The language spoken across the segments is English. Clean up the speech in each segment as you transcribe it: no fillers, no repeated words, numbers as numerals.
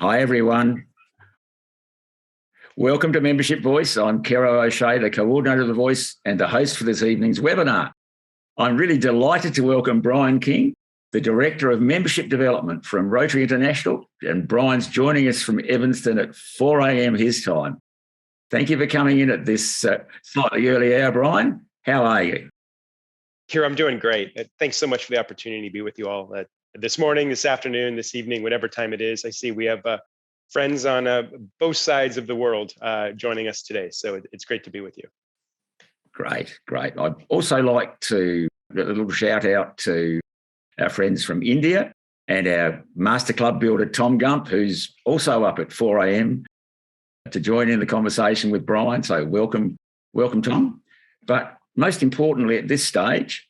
Hi, everyone. Welcome to Membership Voice. I'm Kero O'Shea, the coordinator of The Voice and the host for this evening's webinar. I'm really delighted to welcome Brian King, the Director of Membership Development from Rotary International, and Brian's joining us from Evanston at 4 a.m. his time. Thank you for coming in at this slightly early hour, Brian. How are you? Kero, I'm doing great. Thanks so much for the opportunity to be with you all this morning, this afternoon, this evening, whatever time it is. I see we have friends on both sides of the world joining us today. So it's great to be with you. Great. I'd also like to give a little shout out to our friends from India and our Master Club builder, Tom Gump, who's also up at 4 a.m. to join in the conversation with Brian. So welcome, Tom. But most importantly at this stage,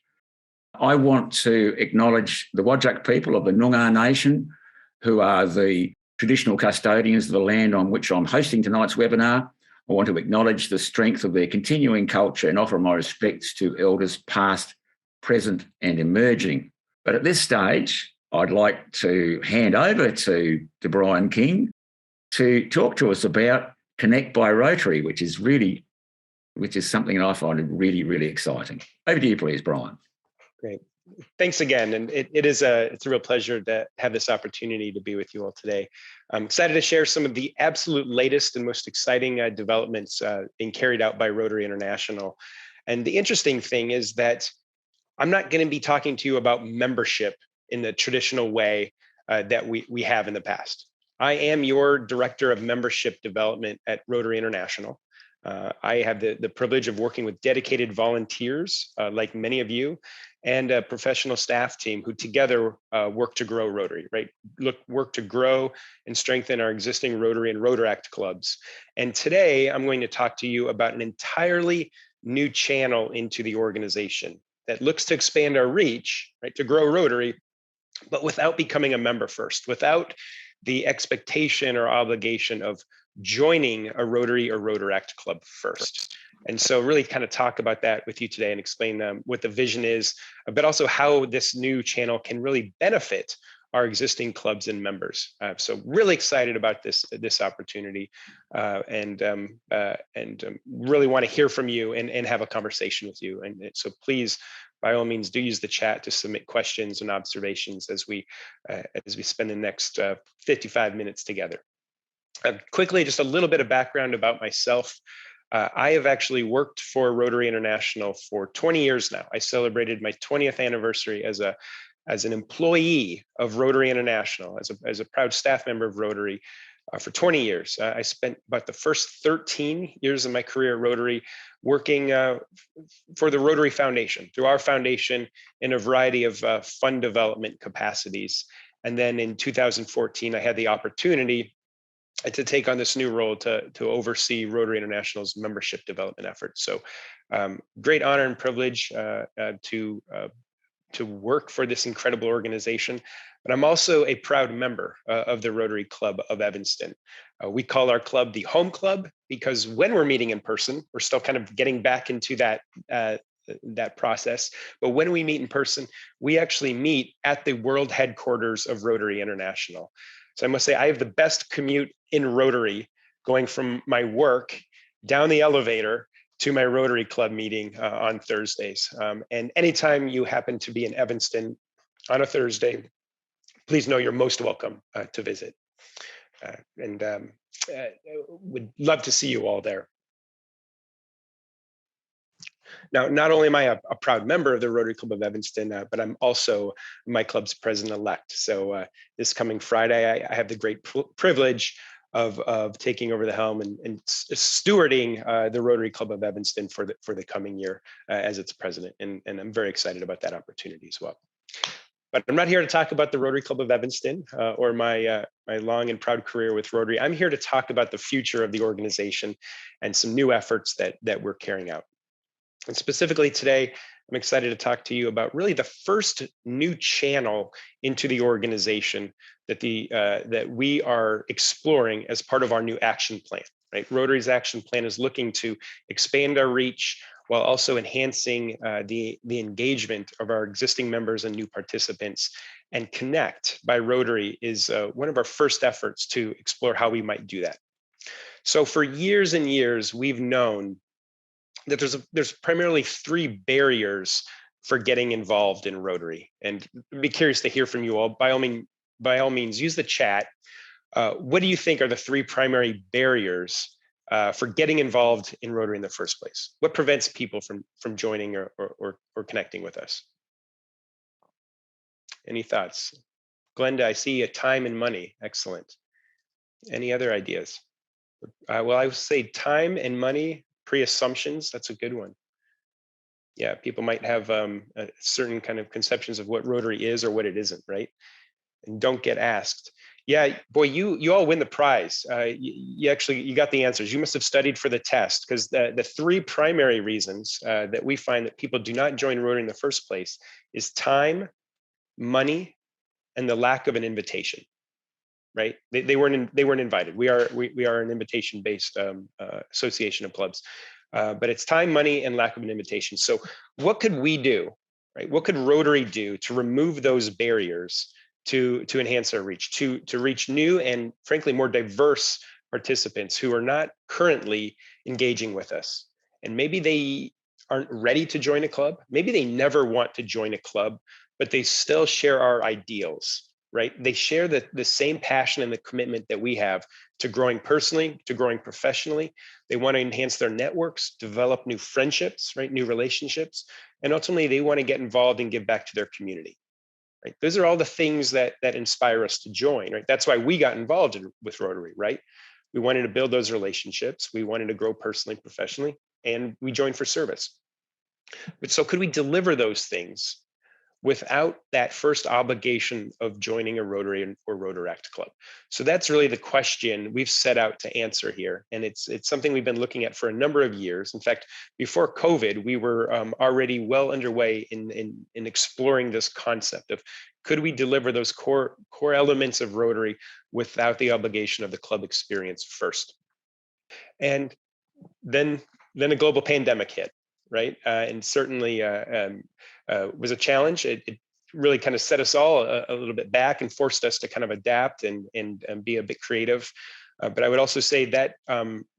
I want to acknowledge the Whadjuk people of the Noongar Nation, who are the traditional custodians of the land on which I'm hosting tonight's webinar. I want to acknowledge the strength of their continuing culture and offer my respects to elders past, present and emerging. But at this stage, I'd like to hand over to Brian King to talk to us about Connect by Rotary, which is something that I find really, really exciting. Over to you, please, Brian. Great. Thanks again. And it's a real pleasure to have this opportunity to be with you all today. I'm excited to share some of the absolute latest and most exciting developments being carried out by Rotary International. And the interesting thing is that I'm not going to be talking to you about membership in the traditional way that we have in the past. I am your Director of Membership Development at Rotary International. I have the privilege of working with dedicated volunteers, like many of you, and a professional staff team who together work to grow Rotary, right? Work to grow and strengthen our existing Rotary and Rotaract clubs. And today I'm going to talk to you about an entirely new channel into the organization that looks to expand our reach, right, to grow Rotary, but without becoming a member first, without the expectation or obligation of joining a Rotary or Rotaract club first. And so really kind of talk about that with you today and explain what the vision is, but also how this new channel can really benefit our existing clubs and members. So really excited about this opportunity and really want to hear from you and have a conversation with you. And so please, by all means, do use the chat to submit questions and observations as we spend the next 55 minutes together. Quickly, just a little bit of background about myself. I have actually worked for Rotary International for 20 years now. I celebrated my 20th anniversary as an employee of Rotary International, as a proud staff member of Rotary for 20 years. I spent about the first 13 years of my career at Rotary working for the Rotary Foundation, through our foundation in a variety of fund development capacities. And then in 2014, I had the opportunity to take on this new role to oversee Rotary International's membership development efforts. So great honor and privilege to work for this incredible organization. But I'm also a proud member of the Rotary Club of Evanston. We call our club the home club because when we're meeting in person, we're still kind of getting back into that process. But when we meet in person, we actually meet at the world headquarters of Rotary International. So I must say I have the best commute in Rotary, going from my work down the elevator to my Rotary Club meeting on Thursdays. And anytime you happen to be in Evanston on a Thursday, please know you're most welcome to visit. And would love to see you all there. Now, not only am I a proud member of the Rotary Club of Evanston, but I'm also my club's president-elect. So this coming Friday, I have the great privilege of taking over the helm and stewarding the Rotary Club of Evanston for the coming year as its president. And I'm very excited about that opportunity as well. But I'm not here to talk about the Rotary Club of Evanston or my long and proud career with Rotary. I'm here to talk about the future of the organization and some new efforts that we're carrying out. And specifically today, I'm excited to talk to you about really the first new channel into the organization that we are exploring as part of our new action plan. Right, Rotary's action plan is looking to expand our reach while also enhancing the engagement of our existing members and new participants, and Connect by Rotary is one of our first efforts to explore how we might do that. So for years and years, we've known that there's primarily three barriers for getting involved in Rotary. And I'd be curious to hear from you all. By all means, use the chat. What do you think are the three primary barriers for getting involved in Rotary in the first place? What prevents people from joining or connecting with us? Any thoughts? Glenda, I see a time and money. Excellent. Any other ideas? Well, I would say time and money, pre-assumptions. That's a good one. Yeah, people might have certain kind of conceptions of what Rotary is or what it isn't, right? And don't get asked. Yeah, boy, you all win the prize. You got the answers. You must have studied for the test, because the three primary reasons that we find that people do not join Rotary in the first place is time, money, and the lack of an invitation. Right? They weren't invited. We are an invitation based association of clubs, but it's time, money, and lack of an invitation. So what could we do? Right? What could Rotary do to remove those barriers to enhance our reach, to reach new and frankly more diverse participants who are not currently engaging with us? And maybe they aren't ready to join a club. Maybe they never want to join a club, but they still share our ideals. Right? They share the same passion and the commitment that we have to growing personally, to growing professionally. They want to enhance their networks, develop new friendships, right? New relationships, and ultimately they want to get involved and give back to their community. Right? Those are all the things that inspire us to join. Right? That's why we got involved with Rotary. Right? We wanted to build those relationships. We wanted to grow personally, professionally, and we joined for service. But so could we deliver those things without that first obligation of joining a Rotary or Rotaract club? So that's really the question we've set out to answer here. And it's something we've been looking at for a number of years. In fact, before COVID, we were already well underway in exploring this concept of, could we deliver those core elements of Rotary without the obligation of the club experience first? And then a global pandemic hit, right? And certainly was a challenge. It really kind of set us all a little bit back and forced us to kind of adapt and be a bit creative. But I would also say that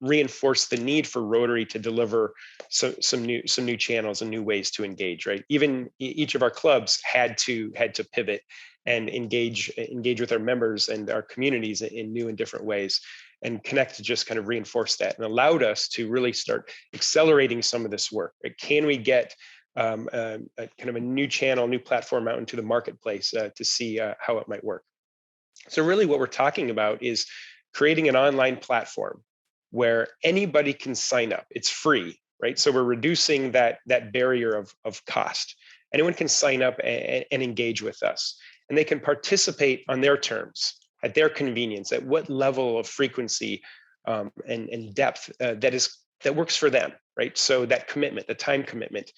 reinforced the need for Rotary to deliver some new channels and new ways to engage. Right? Even each of our clubs had to pivot and engage with our members and our communities in new and different ways. And Connect just kind of reinforced that and allowed us to really start accelerating some of this work. Right? Can we get a kind of a new channel, new platform out into the marketplace to see how it might work? So really what we're talking about is creating an online platform where anybody can sign up. It's free, right? So we're reducing that barrier of cost. Anyone can sign up and engage with us, and they can participate on their terms, at their convenience, at what level of frequency and depth that works for them, right? So that commitment, the time commitment,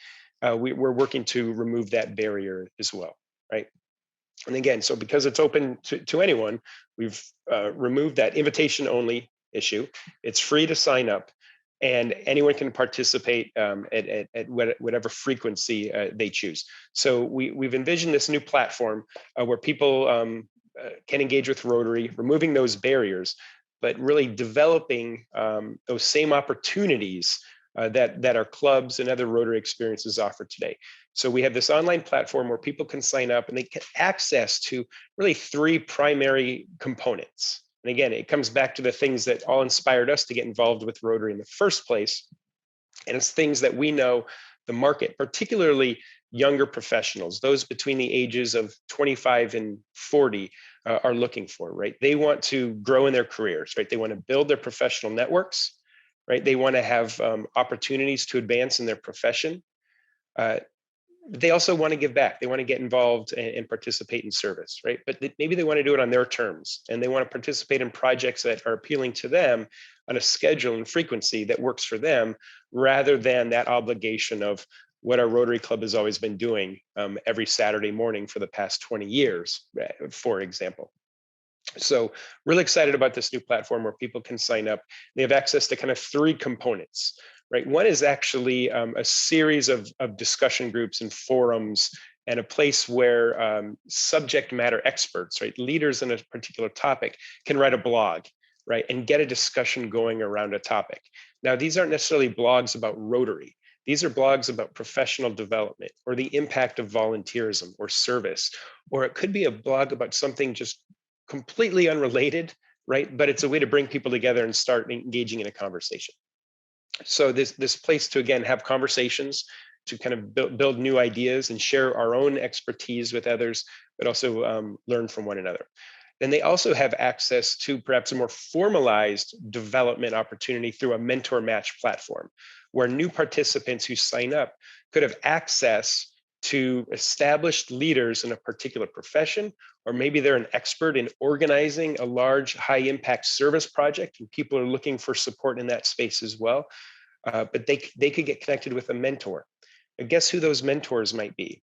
we're working to remove that barrier as well, right? And again, so because it's open to anyone, we've removed that invitation only issue. It's free to sign up, and anyone can participate at whatever frequency they choose. So we've envisioned this new platform where people can engage with Rotary, removing those barriers, but really developing those same opportunities that our clubs and other Rotary experiences offer today. So we have this online platform where people can sign up and they get access to really three primary components. And again, it comes back to the things that all inspired us to get involved with Rotary in the first place. And it's things that we know the market, particularly younger professionals, those between the ages of 25 and 40 are looking for, right? They want to grow in their careers, right? They want to build their professional networks, right? They want to have opportunities to advance in their profession. They also want to give back. They want to get involved and participate in service, right? But maybe they want to do it on their terms, and they want to participate in projects that are appealing to them on a schedule and frequency that works for them, rather than that obligation of what our Rotary Club has always been doing every Saturday morning for the past 20 years, for example. So really excited about this new platform where people can sign up. They have access to kind of three components, right? One is actually a series of discussion groups and forums and a place where subject matter experts, right, leaders in a particular topic can write a blog, right, and get a discussion going around a topic. Now, these aren't necessarily blogs about Rotary. These are blogs about professional development or the impact of volunteerism or service, or it could be a blog about something just completely unrelated, right? But it's a way to bring people together and start engaging in a conversation. So this place to, again, have conversations, to kind of build new ideas and share our own expertise with others, but also learn from one another. Then they also have access to perhaps a more formalized development opportunity through a mentor match platform, where new participants who sign up could have access to established leaders in a particular profession, or maybe they're an expert in organizing a large high impact service project and people are looking for support in that space as well. But they could get connected with a mentor. And guess who those mentors might be?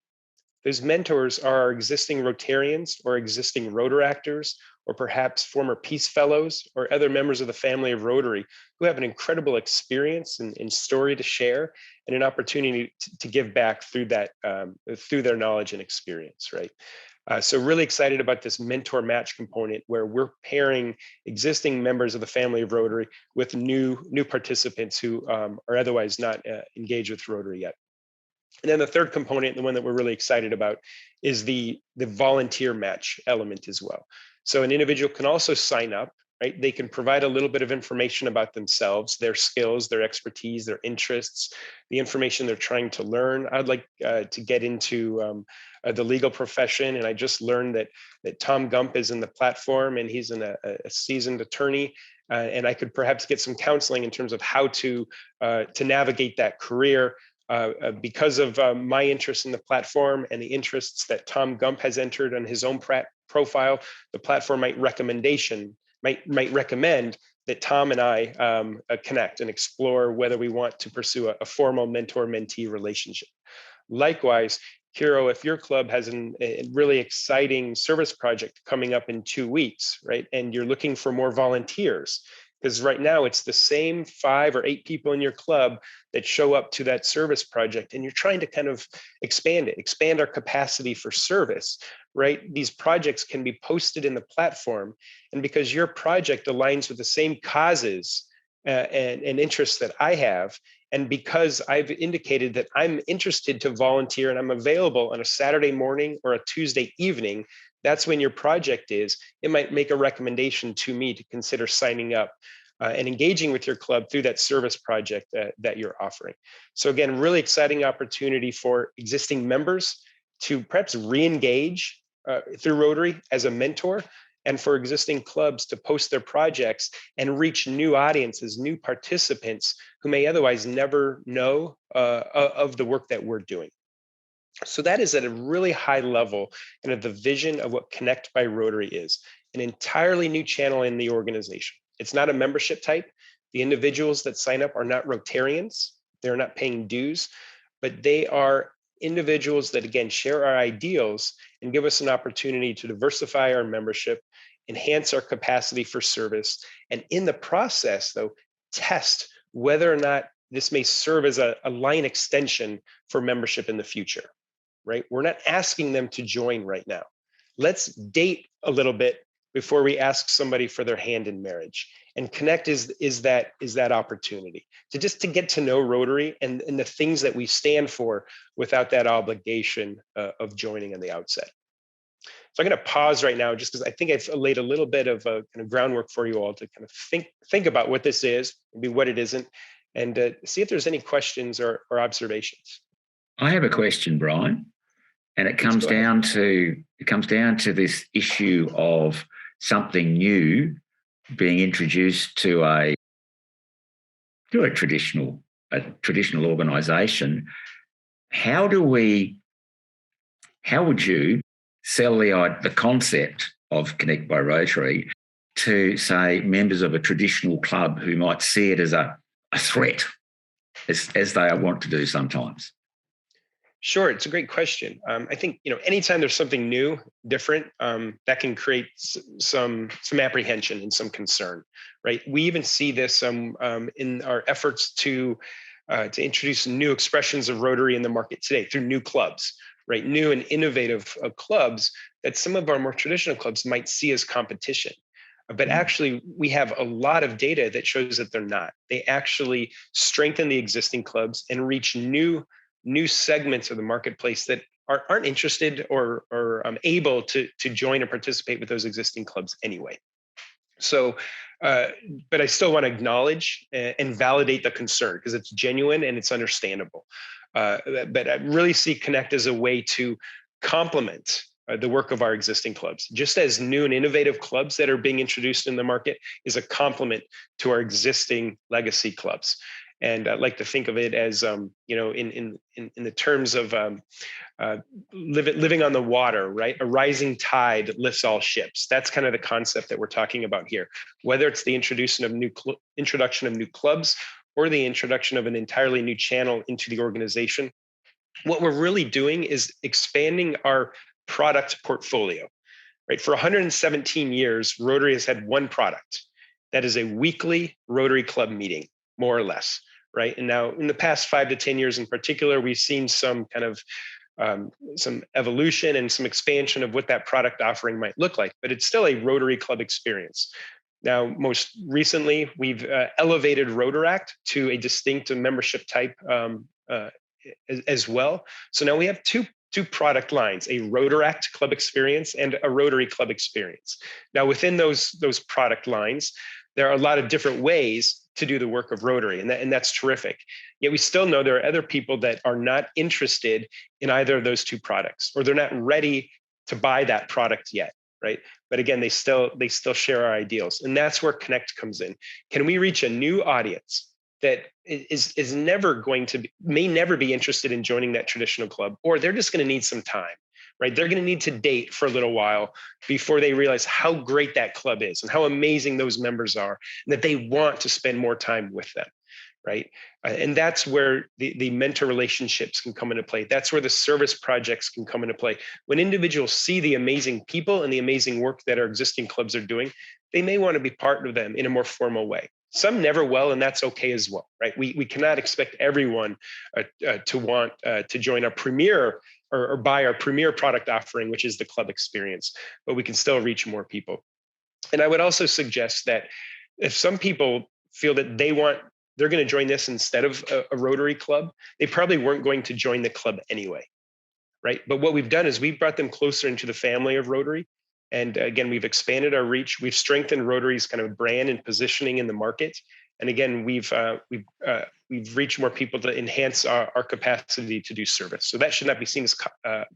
Those mentors are our existing Rotarians or existing Rotaractors, or perhaps former Peace Fellows or other members of the family of Rotary who have an incredible experience and story to share and an opportunity to give back through that, through their knowledge and experience, right? So really excited about this mentor match component where we're pairing existing members of the family of Rotary with new participants who are otherwise not engaged with Rotary yet. And then the third component, the one that we're really excited about, is the volunteer match element as well. So an individual can also sign up, right? They can provide a little bit of information about themselves, their skills, their expertise, their interests, the information they're trying to learn. I'd like to get into the legal profession, and I just learned that Tom Gump is in the platform, and he's a seasoned attorney. And I could perhaps get some counseling in terms of how to navigate that career. Because of my interest in the platform and the interests that Tom Gump has entered on his own profile, the platform might recommend that Tom and I connect and explore whether we want to pursue a formal mentor-mentee relationship. Likewise, Kiro, if your club has a really exciting service project coming up in 2 weeks, right, and you're looking for more volunteers, because right now it's the same 5 or 8 people in your club that show up to that service project, and you're trying to kind of expand our capacity for service, right? These projects can be posted in the platform, and because your project aligns with the same causes and interests that I have, and because I've indicated that I'm interested to volunteer and I'm available on a Saturday morning or a Tuesday evening, that's when your project is, it might make a recommendation to me to consider signing up and engaging with your club through that service project that you're offering. So again, really exciting opportunity for existing members to perhaps re-engage through Rotary as a mentor, and for existing clubs to post their projects and reach new audiences, new participants who may otherwise never know of the work that we're doing. So that is at a really high level, and of the vision of what Connect by Rotary is, an entirely new channel in the organization. It's not a membership type. The individuals that sign up are not Rotarians. They're not paying dues, but they are individuals that, again, share our ideals and give us an opportunity to diversify our membership, enhance our capacity for service, and in the process, though, test whether or not this may serve as a line extension for membership in the future, right? We're not asking them to join right now. Let's date a little bit before we ask somebody for their hand in marriage. And Connect is that opportunity to get to know Rotary and the things that we stand for without that obligation of joining on the outset. So I'm going to pause right now just because I think I've laid a little bit of kind of groundwork for you all to kind of think about what this is, maybe what it isn't, and see if there's any questions or observations. I have a question, Brian, and it comes down to this issue of something new being introduced to a traditional organisation. How would you sell the concept of Connect by Rotary to, say, members of a traditional club who might see it as a threat, as they want to do sometimes? Sure, it's a great question. I think anytime there's something new, different, that can create some apprehension and some concern, right? We even see this in our efforts to introduce new expressions of Rotary in the market today through new clubs, right? New and innovative clubs that some of our more traditional clubs might see as competition. But actually, we have a lot of data that shows that they're not. They actually strengthen the existing clubs and reach new segments of the marketplace that aren't interested or able to join and participate with those existing clubs anyway. So, but I still want to acknowledge and validate the concern because it's genuine and it's understandable. But I really see Connect as a way to complement the work of our existing clubs, just as new and innovative clubs that are being introduced in the market is a complement to our existing legacy clubs. And I like to think of it as, you know, in the terms of living on the water, right? A rising tide lifts all ships. That's kind of the concept that we're talking about here. Whether it's the introduction of new clubs or the introduction of an entirely new channel into the organization, what we're really doing is expanding our product portfolio, right? For 117 years, Rotary has had one product. That is a weekly Rotary Club meeting, more or less, right? And now in the past 5 to 10 years in particular, we've seen some kind of some evolution and some expansion of what that product offering might look like, but it's still a Rotary Club experience. Now, most recently, we've elevated Rotaract to a distinct membership type as well. So now we have two product lines, a Rotaract Club experience and a Rotary Club experience. Now, within those product lines, there are a lot of different ways to do the work of Rotary, and that's terrific. Yet we still know there are other people that are not interested in either of those two products, or they're not ready to buy that product yet, right? But again, they still share our ideals, and that's where Connect comes in. Can we reach a new audience that is never going to may never be interested in joining that traditional club, or they're just going to need some time, right? They're going to need to date for a little while before they realize how great that club is and how amazing those members are, and that they want to spend more time with them, right? And that's where the mentor relationships can come into play. That's where the service projects can come into play. When individuals see the amazing people and the amazing work that our existing clubs are doing, they may want to be part of them in a more formal way. Some never will, and that's okay as well, right? We cannot expect everyone to want to join our premier or buy our premier product offering, which is the club experience, but we can still reach more people. And I would also suggest that if some people feel that they're going to join this instead of a Rotary Club, they probably weren't going to join the club anyway, right? But what we've done is we've brought them closer into the family of Rotary. And again, we've expanded our reach. We've strengthened Rotary's kind of brand and positioning in the market. And again, we've reached more people to enhance our capacity to do service. So that should not be seen as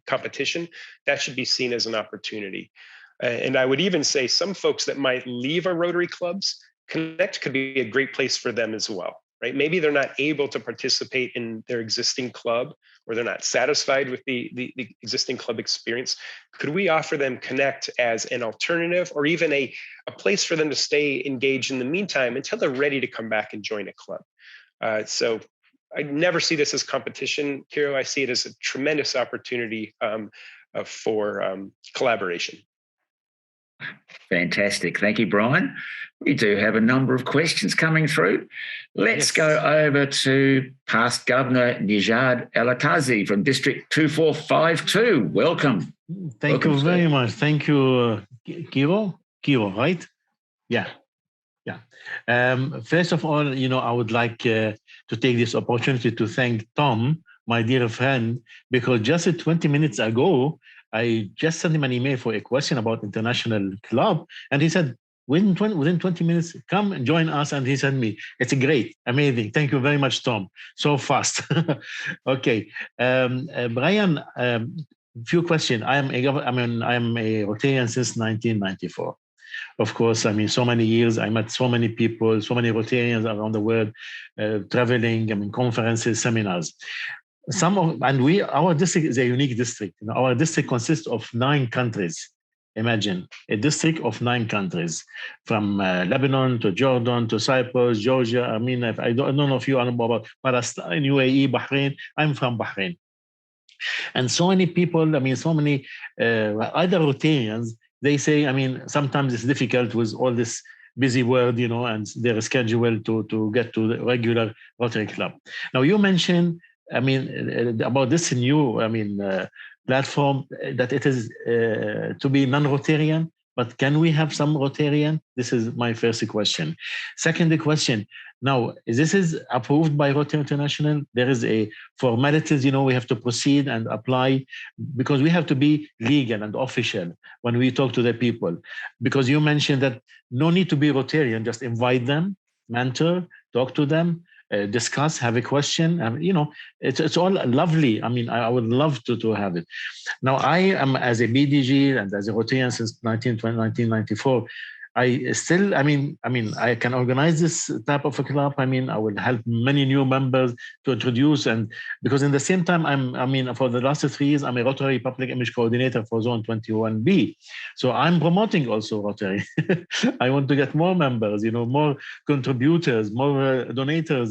competition. That should be seen as an opportunity. And I would even say some folks that might leave our Rotary clubs, Connect could be a great place for them as well, right? Maybe they're not able to participate in their existing club, or they're not satisfied with the existing club experience. Could we offer them Connect as an alternative, or even a place for them to stay engaged in the meantime until they're ready to come back and join a club? So I never see this as competition, Kiro. I see it as a tremendous opportunity for collaboration. Fantastic. Thank you, Brian. We do have a number of questions coming through. Let's go over to past Governor Nijad El-Atazi from District 2452. Welcome. Thank you very much. Thank you, Kiro. Kiro, right? Yeah. First of all, I would like to take this opportunity to thank Tom, my dear friend, because just 20 minutes ago, I just sent him an email for a question about international club, and he said, within 20 minutes, come and join us. And he sent me, it's great, amazing. Thank you very much, Tom. So fast. Okay, Brian, few questions. I am a Rotarian since 1994. Of course, so many years, I met so many people, so many Rotarians around the world, traveling, conferences, seminars. Our district is a unique district. Our district consists of 9 countries. Imagine a district of 9 countries, from Lebanon to Jordan to Cyprus, Georgia, Armenia. I don't know if you know about Palestine, UAE, Bahrain. I'm from Bahrain. And so many people, so many other Rotarians, they say, sometimes it's difficult with all this busy world, and their schedule to get to the regular Rotary Club. Now, you mentioned about this new, platform that it is to be non-Rotarian, but can we have some Rotarian? This is my first question. Second question, now this is approved by Rotary International. There is a formalities, we have to proceed and apply because we have to be legal and official when we talk to the people. Because you mentioned that no need to be Rotarian, just invite them, mentor, talk to them, discuss, have a question. It's all lovely. I mean, I would love to have it. Now, I am as a BDG and as a Rotarian since 1994. I still, I can organize this type of a club. I will help many new members to introduce, and because in the same time, for the last 3 years, I'm a Rotary Public Image Coordinator for Zone 21B. So I'm promoting also Rotary. I want to get more members, more contributors, more donators.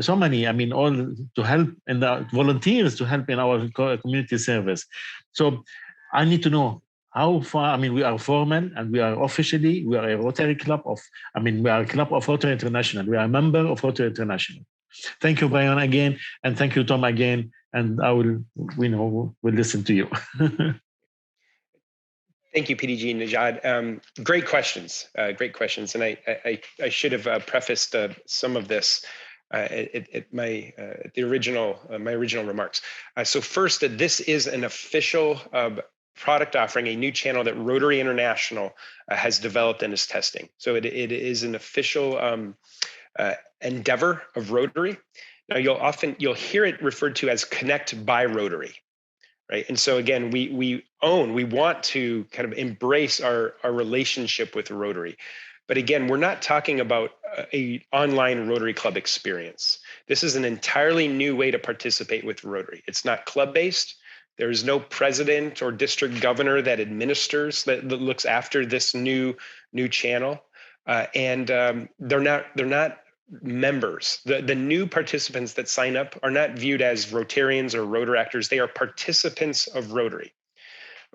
So many, all to help in the volunteers to help in our community service. So I need to know how far, we are formal and we are officially, we are a Rotary Club we are a club of Rotary International. We are a member of Rotary International. Thank you, Brian, again. And thank you, Tom, again. And we'll listen to you. Thank you, PDG and Najad. Great questions, And I should have prefaced some of this at my original remarks. So first, this is an official product offering, a new channel that Rotary International has developed and is testing. So it is an official endeavor of Rotary. Now you'll hear it referred to as Connect by Rotary, right? And so again, we want to kind of embrace our relationship with Rotary. But again, we're not talking about a online Rotary Club experience. This is an entirely new way to participate with Rotary. It's not club-based. There is no president or district governor that administers, that looks after this new channel. And they're not members. The new participants that sign up are not viewed as Rotarians or Rotaractors. They are participants of Rotary.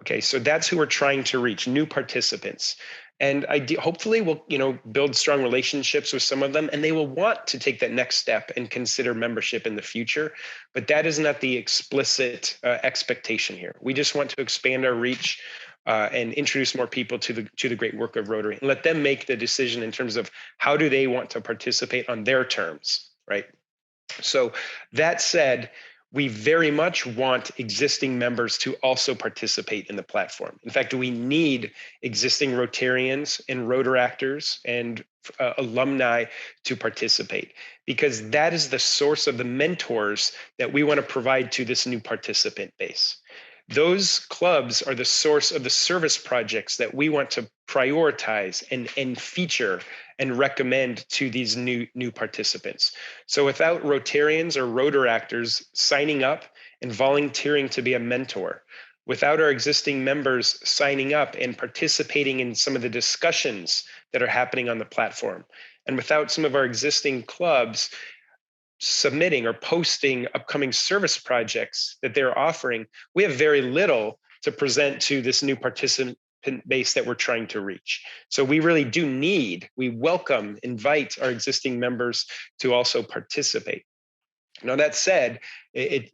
Okay, so that's who we're trying to reach, new participants. And hopefully we'll build strong relationships with some of them, and they will want to take that next step and consider membership in the future. But that is not the explicit expectation here. We just want to expand our reach and introduce more people to the great work of Rotary, and let them make the decision in terms of how do they want to participate on their terms, right? So that said, we very much want existing members to also participate in the platform. In fact, we need existing Rotarians and Rotaractors and alumni to participate, because that is the source of the mentors that we want to provide to this new participant base. Those clubs are the source of the service projects that we want to prioritize and feature and recommend to these new participants. So without Rotarians or Rotaractors signing up and volunteering to be a mentor, without our existing members signing up and participating in some of the discussions that are happening on the platform, and without some of our existing clubs submitting or posting upcoming service projects that they're offering, we have very little to present to this new participant base that we're trying to reach. So we really do invite our existing members to also participate. Now, that said,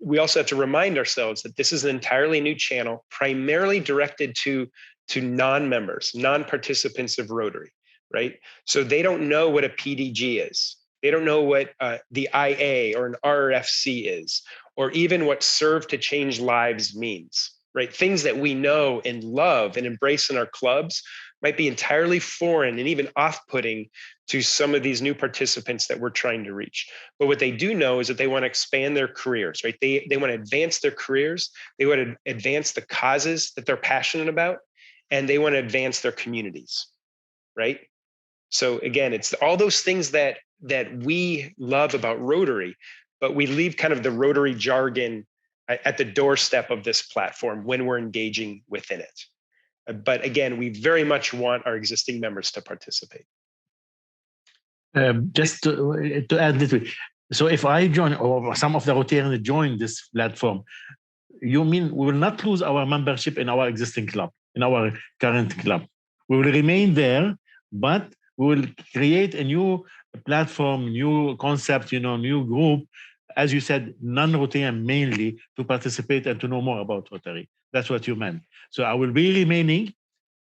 we also have to remind ourselves that this is an entirely new channel, primarily directed to non-members, non-participants of Rotary, right? So they don't know what a PDG is. They don't know what the IA or an RRFC is, or even what Serve to Change Lives means, right? Things that we know and love and embrace in our clubs might be entirely foreign and even off-putting to some of these new participants that we're trying to reach. But what they do know is that they want to expand their careers, right? They want to advance their careers. They want to advance the causes that they're passionate about, and they want to advance their communities, right? So again, it's all those things that we love about Rotary, but we leave kind of the Rotary jargon at the doorstep of this platform when we're engaging within it. But again, we very much want our existing members to participate. Just to add a little bit. So if I join, or some of the Rotarians join this platform, you mean we will not lose our membership in our existing club, in our current club? We will remain there, but we will create a new platform, new concept, new group, as you said, non-Rotarian mainly to participate and to know more about Rotary. That's what you meant. So I will be remaining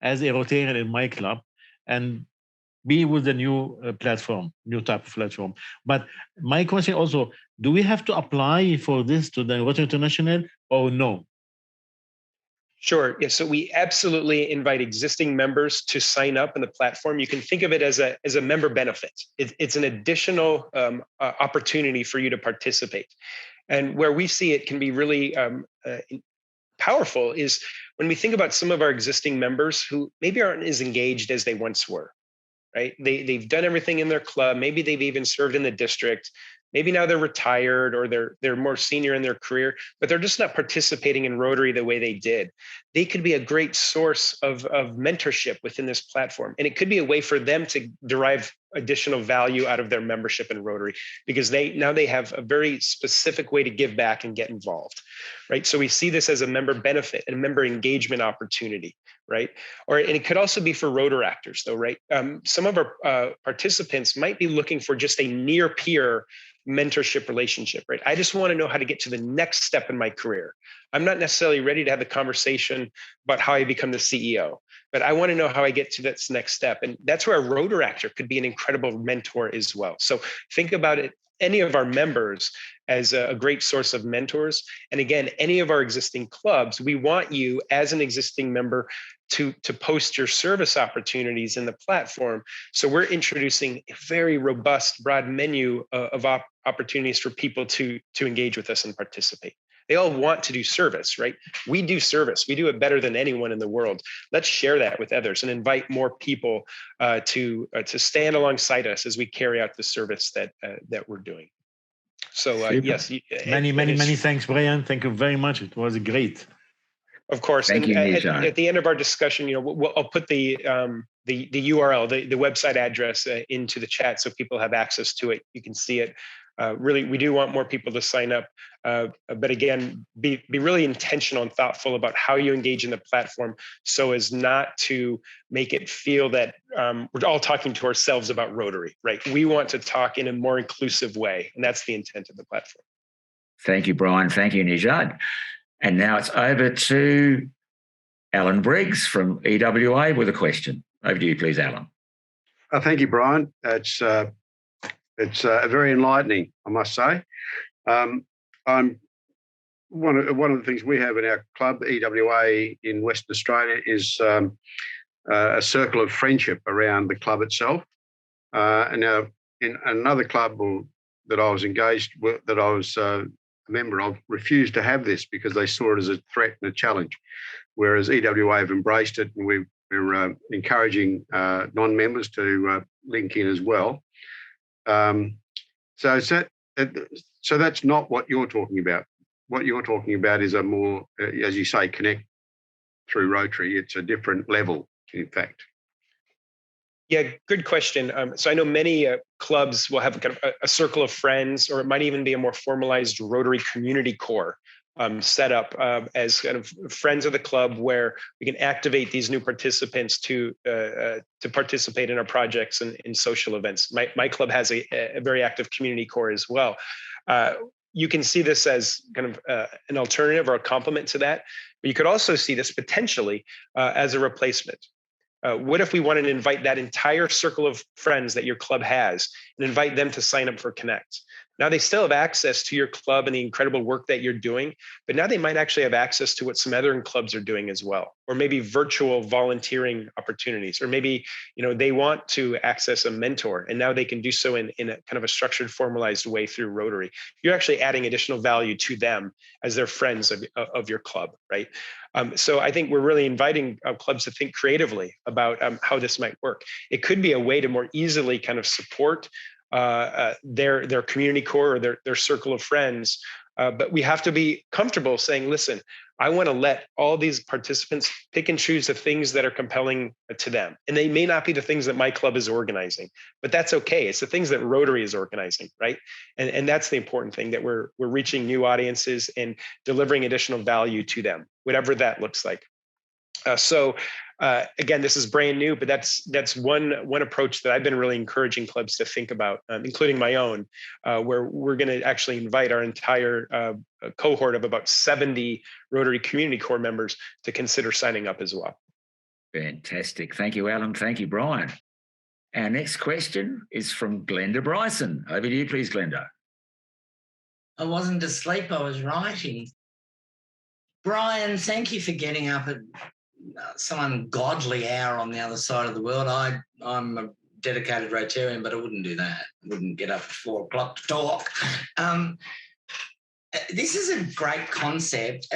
as a Rotarian in my club and be with the new platform, new type of platform. But my question also, do we have to apply for this to the Rotary International or no? Sure. Yeah. So we absolutely invite existing members to sign up in the platform. You can think of it as a member benefit. It's an additional opportunity for you to participate. And where we see it can be really powerful is when we think about some of our existing members who maybe aren't as engaged as they once were. Right? They've done everything in their club. Maybe they've even served in the district. Maybe now they're retired or they're more senior in their career, but they're just not participating in Rotary the way they did. They could be a great source of mentorship within this platform. And it could be a way for them to derive additional value out of their membership in Rotary because they have a very specific way to give back and get involved, right? So we see this as a member benefit and a member engagement opportunity, right? And it could also be for Rotaractors though, right? Some of our participants might be looking for just a near peer mentorship relationship, right? I just want to know how to get to the next step in my career. I'm not necessarily ready to have the conversation about how I become the CEO, but I want to know how I get to that next step. And that's where a Rotaractor could be an incredible mentor as well. So think about it, any of our members as a great source of mentors. And again, any of our existing clubs, we want you as an existing member to post your service opportunities in the platform. So we're introducing a very robust, broad menu of opportunities for people to engage with us and participate. They all want to do service, right? We do service. We do it better than anyone in the world. Let's share that with others and invite more people to stand alongside us as we carry out the service that we're doing. So yes. Many thanks, Brian. Thank you very much. It was great. Of course. Thank you, at the end of our discussion, I'll put the URL, the website address into the chat so people have access to it. You can see it. Really, we do want more people to sign up. But again, be really intentional and thoughtful about how you engage in the platform so as not to make it feel that we're all talking to ourselves about Rotary, right? We want to talk in a more inclusive way, and that's the intent of the platform. Thank you, Brian. Thank you, Nijad. And now it's over to Alan Briggs from EWA with a question. Over to you, please, Alan. Thank you, Brian. It's very enlightening, I must say. I'm one of the things we have in our club, EWA in Western Australia, is a circle of friendship around the club itself. And now, in another club that I was engaged with, that I was a member of, refused to have this because they saw it as a threat and a challenge, whereas EWA have embraced it, and we're encouraging non-members to link in as well. So that's not what you're talking about. What you're talking about is a more, as you say, connect through Rotary. It's a different level, in fact. Yeah, good question. So I know many clubs will have kind of a circle of friends, or it might even be a more formalized Rotary community core set up as kind of friends of the club, where we can activate these new participants to participate in our projects and in social events. My club has a very active community core as well. You can see this as kind of an alternative or a complement to that, but you could also see this potentially as a replacement. What if we wanted to invite that entire circle of friends that your club has and invite them to sign up for Connect? Now they still have access to your club and the incredible work that you're doing, but now they might actually have access to what some other clubs are doing as well, or maybe virtual volunteering opportunities, or maybe they want to access a mentor, and now they can do so in a kind of a structured, formalized way through Rotary. You're actually adding additional value to them as they're friends of your club, right? So I think we're really inviting clubs to think creatively about how this might work. It could be a way to more easily kind of support their community core or their circle of friends. But we have to be comfortable saying, listen, I want to let all these participants pick and choose the things that are compelling to them. And they may not be the things that my club is organizing, but that's okay. It's the things that Rotary is organizing, right? And that's the important thing, that we're reaching new audiences and delivering additional value to them, whatever that looks like. Again, this is brand new, but that's one approach that I've been really encouraging clubs to think about, including my own, where we're going to actually invite our entire cohort of about 70 Rotary Community Corps members to consider signing up as well. Fantastic. Thank you, Alan. Thank you, Brian. Our next question is from Glenda Bryson. Over to you, please, Glenda. I wasn't asleep, I was writing. Brian, thank you for getting up at some ungodly hour on the other side of the world. I'm a dedicated Rotarian, but I wouldn't do that. I wouldn't get up at 4 o'clock to talk. This is a great concept.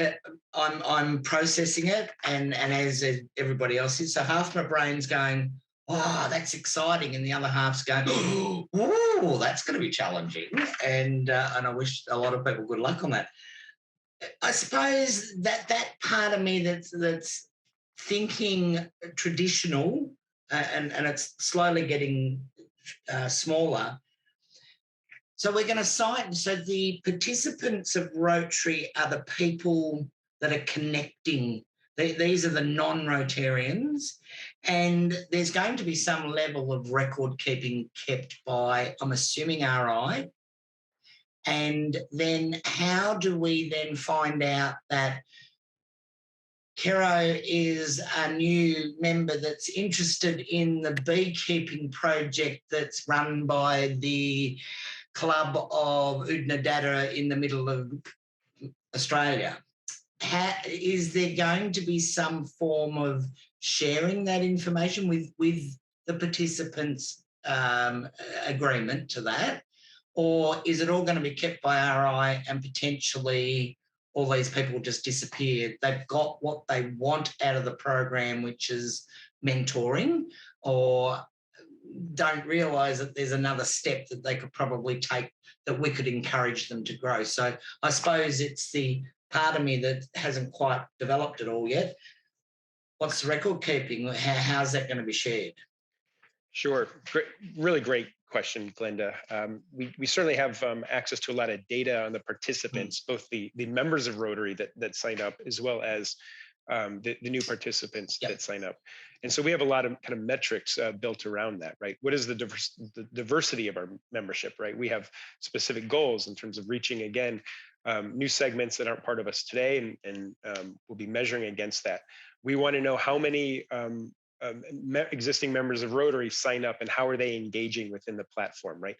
I'm processing it, and as everybody else is, so half my brain's going, oh, that's exciting, and the other half's going, oh, that's going to be challenging, and I wish a lot of people good luck on that. I suppose that part of me that's thinking traditional, and it's slowly getting smaller. So we're going to cite, so the participants of Rotary are the people that are connecting. These are the non-Rotarians, and there's going to be some level of record keeping kept by, I'm assuming, RI. And then how do we then find out that Kero is a new member that's interested in the beekeeping project that's run by the Club of Oodnadatta in the middle of Australia? Is there going to be some form of sharing that information with the participants' agreement to that? Or is it all going to be kept by RI and potentially all these people just disappear? They've got what they want out of the program, which is mentoring, or don't realise that there's another step that they could probably take that we could encourage them to grow. So I suppose it's the part of me that hasn't quite developed it all yet. What's the record keeping? How's that going to be shared? Sure. Great, really great question, Glenda. We certainly have access to a lot of data on the participants, both the members of Rotary that sign up, as well as the new participants that sign up. And so we have a lot of kind of metrics built around that, right? What is the diversity of our membership, right? We have specific goals in terms of reaching, again, new segments that aren't part of us today, and we'll be measuring against that. We want to know how many existing members of Rotary sign up and how are they engaging within the platform, right?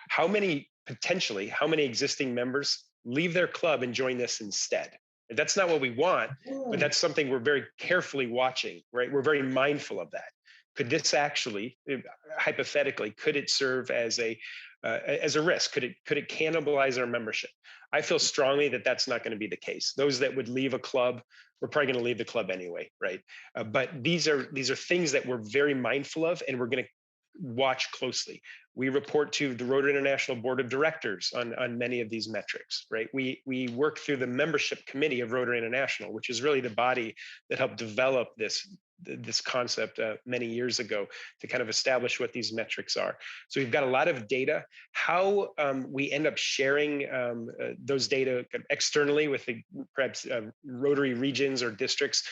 How many existing members leave their club and join this instead? That's not what we want, but that's something we're very carefully watching, right? We're very mindful of that. Could this actually, hypothetically, could it serve as a risk? Could it cannibalize our membership? I feel strongly that that's not going to be the case. Those that would leave a club, we're probably going to leave the club anyway, right? But these are things that we're very mindful of, and we're going to watch closely. We report to the Rotary International Board of Directors on many of these metrics, right? We work through the membership committee of Rotary International, which is really the body that helped develop this concept many years ago to kind of establish what these metrics are. So we've got a lot of data. How we end up sharing those data externally with perhaps Rotary regions or districts,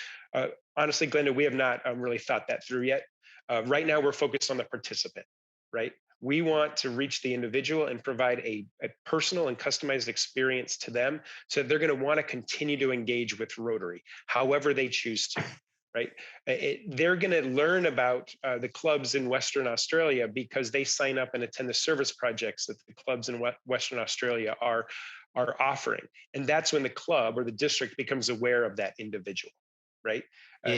honestly, Glenda, we have not really thought that through yet. Right now, we're focused on the participant, right? We want to reach the individual and provide a personal and customized experience to them, so they're going to want to continue to engage with Rotary, however they choose to, right? They're going to learn about the clubs in Western Australia because they sign up and attend the service projects that the clubs in Western Australia are offering. And that's when the club or the district becomes aware of that individual, right?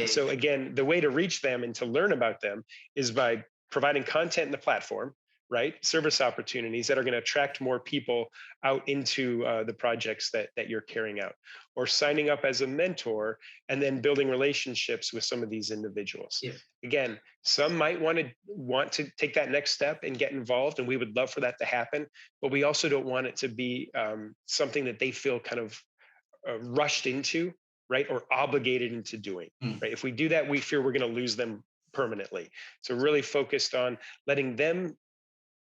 So again, the way to reach them and to learn about them is by providing content in the platform, right? Service opportunities that are going to attract more people out into the projects that you're carrying out, or signing up as a mentor and then building relationships with some of these individuals. Yeah. Again, some might want to take that next step and get involved, and we would love for that to happen, but we also don't want it to be something that they feel kind of rushed into, right? Or obligated into doing, right? If we do that, we fear we're going to lose them permanently. So really focused on letting them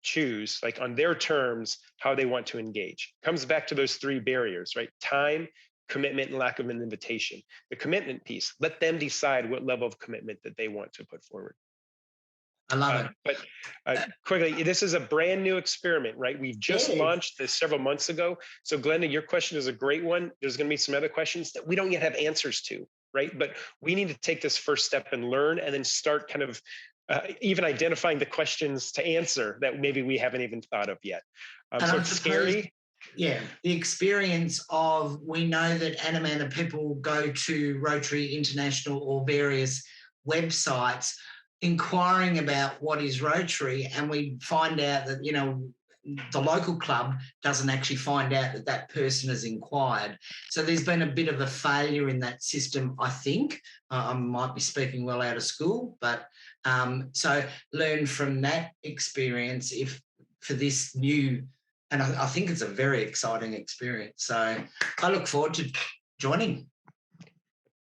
choose, like on their terms, how they want to engage. Comes back to those three barriers, right? Time, commitment and lack of an invitation. The commitment piece, let them decide what level of commitment that they want to put forward. I love it. But quickly, this is a brand new experiment, right? We've just launched this several months ago. So Glenda, your question is a great one. There's going to be some other questions that we don't yet have answers to, right? But we need to take this first step and learn, and then start kind of even identifying the questions to answer that maybe we haven't even thought of yet. So it's scary. Yeah, the experience of, we know that Anamanda people go to Rotary International or various websites inquiring about what is Rotary, and we find out that, you know, the local club doesn't actually find out that that person has inquired. So there's been a bit of a failure in that system, I think. I might be speaking well out of school, but so learn from that experience if for this new, and I think it's a very exciting experience. So I look forward to joining.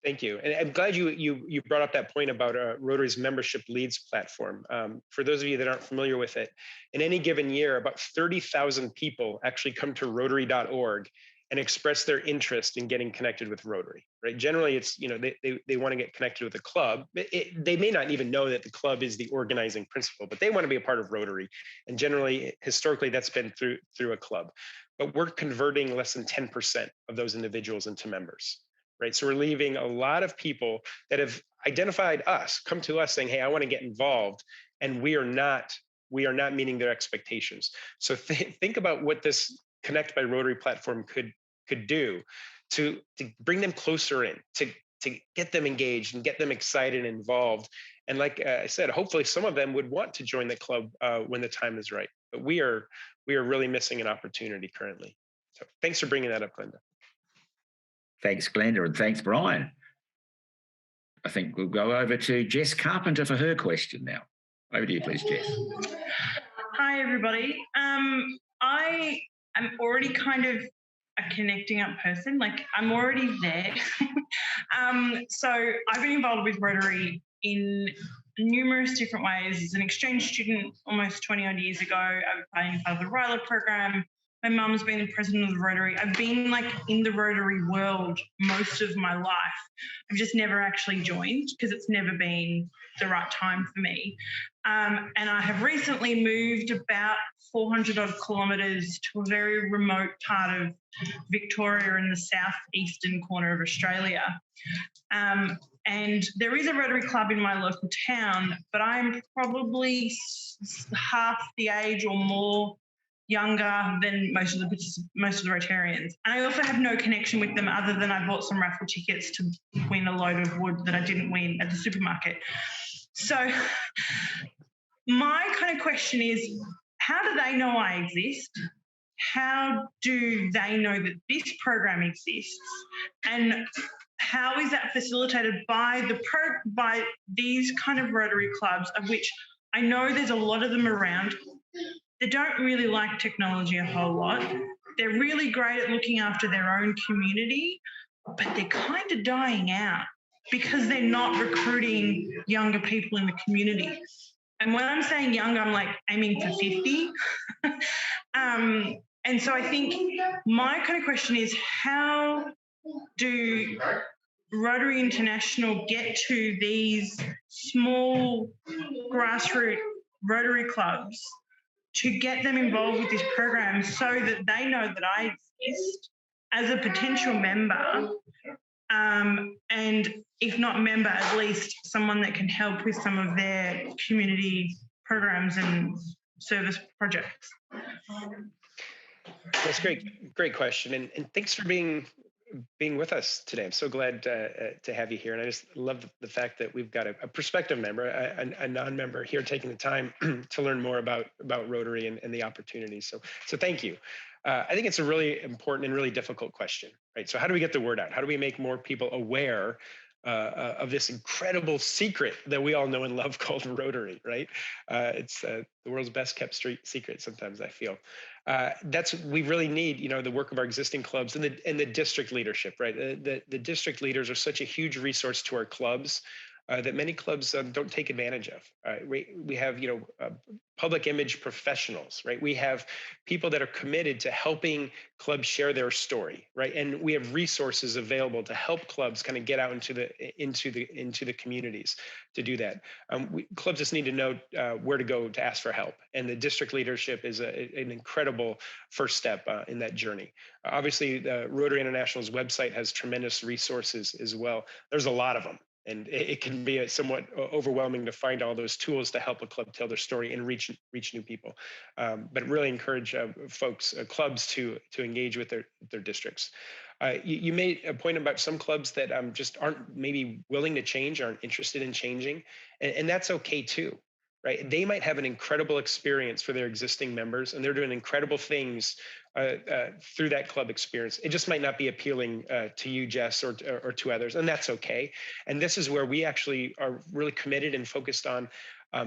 Thank you. And I'm glad you brought up that point about Rotary's membership leads platform. For those of you that aren't familiar with it, in any given year, about 30,000 people actually come to Rotary.org and express their interest in getting connected with Rotary, right? Generally, it's, you know, they want to get connected with a club. They may not even know that the club is the organizing principle, but they want to be a part of Rotary. And generally, historically, that's been through a club. But we're converting less than 10% of those individuals into members. Right. So we're leaving a lot of people that have identified us, come to us saying, hey, I want to get involved. And we are not meeting their expectations. So think about what this Connect by Rotary platform could do to bring them closer in, to get them engaged and get them excited and involved. And like I said, hopefully some of them would want to join the club when the time is right. But we are really missing an opportunity currently. So thanks for bringing that up, Glenda. Thanks, Glenda, and thanks, Brian. I think we'll go over to Jess Carpenter for her question now. Over to you, please, Jess. Hi, everybody. I am already kind of a connecting up person. Like, I'm already there. So I've been involved with Rotary in numerous different ways. As an exchange student almost 20 odd years ago, I was playing part of the Ryler program. My mum's been the president of the Rotary. I've been like in the Rotary world most of my life. I've just never actually joined because it's never been the right time for me. And I have recently moved about 400 odd kilometres to a very remote part of Victoria in the southeastern corner of Australia. And there is a Rotary club in my local town, but I'm probably half the age or more younger than most of the Rotarians. And I also have no connection with them other than I bought some raffle tickets to win a load of wood that I didn't win at the supermarket. So my kind of question is, how do they know I exist? How do they know that this program exists? And how is that facilitated by by these kind of Rotary clubs, of which I know there's a lot of them around? They don't really like technology a whole lot. They're really great at looking after their own community, but they're kind of dying out because they're not recruiting younger people in the community. And when I'm saying younger, I'm like aiming for 50. And so I think my kind of question is, how do Rotary International get to these small grassroots Rotary clubs to get them involved with this program so that they know that I exist as a potential member, and if not member, at least someone that can help with some of their community programs and service projects? That's great question, and thanks for being with us today. I'm so glad to have you here, and I just love the fact that we've got a prospective member, a non-member here, taking the time to learn more about Rotary and the opportunities. So thank you. I think it's a really important and really difficult question, right? So how do we get the word out? How do we make more people aware of this incredible secret that we all know and love called Rotary, right? It's the world's best kept secret sometimes, I feel. We really need, the work of our existing clubs and the district leadership, right? The district leaders are such a huge resource to our clubs. that many clubs don't take advantage of. We have, public image professionals, right? We have people that are committed to helping clubs share their story, right? And we have resources available to help clubs kind of get out into the communities to do that. Clubs just need to know where to go to ask for help, and the district leadership is an incredible first step in that journey. Obviously, the Rotary International's website has tremendous resources as well. There's a lot of them. And it can be somewhat overwhelming to find all those tools to help a club tell their story and reach new people. But really encourage clubs to engage with their districts. You made a point about some clubs that just aren't maybe willing to change, aren't interested in changing, and that's okay too. Right? They might have an incredible experience for their existing members, and they're doing incredible things through that club experience. It just might not be appealing to you, Jess, or to others, and that's okay. And this is where we actually are really committed and focused on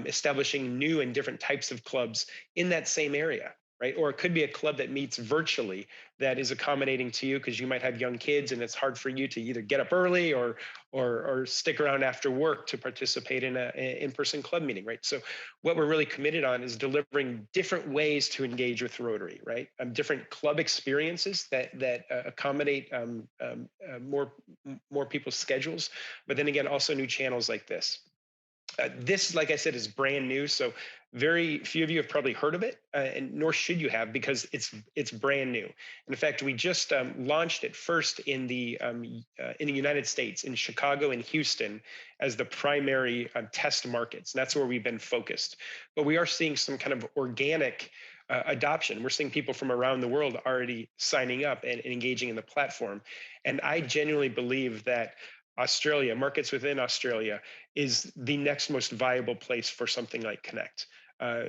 establishing new and different types of clubs in that same area. Right? Or it could be a club that meets virtually that is accommodating to you, because you might have young kids and it's hard for you to either get up early or stick around after work to participate in an in-person club meeting, right? So what we're really committed on is delivering different ways to engage with Rotary, right? Different club experiences that accommodate more people's schedules, but then again, also new channels like this. This, like I said, is brand new, so very few of you have probably heard of it, and nor should you have, because it's brand new. And in fact, we just launched it first in the United States, in Chicago and Houston, as the primary test markets. And that's where we've been focused. But we are seeing some kind of organic adoption. We're seeing people from around the world already signing up and engaging in the platform. And I genuinely believe that Australia, markets within Australia, is the next most viable place for something like Connect.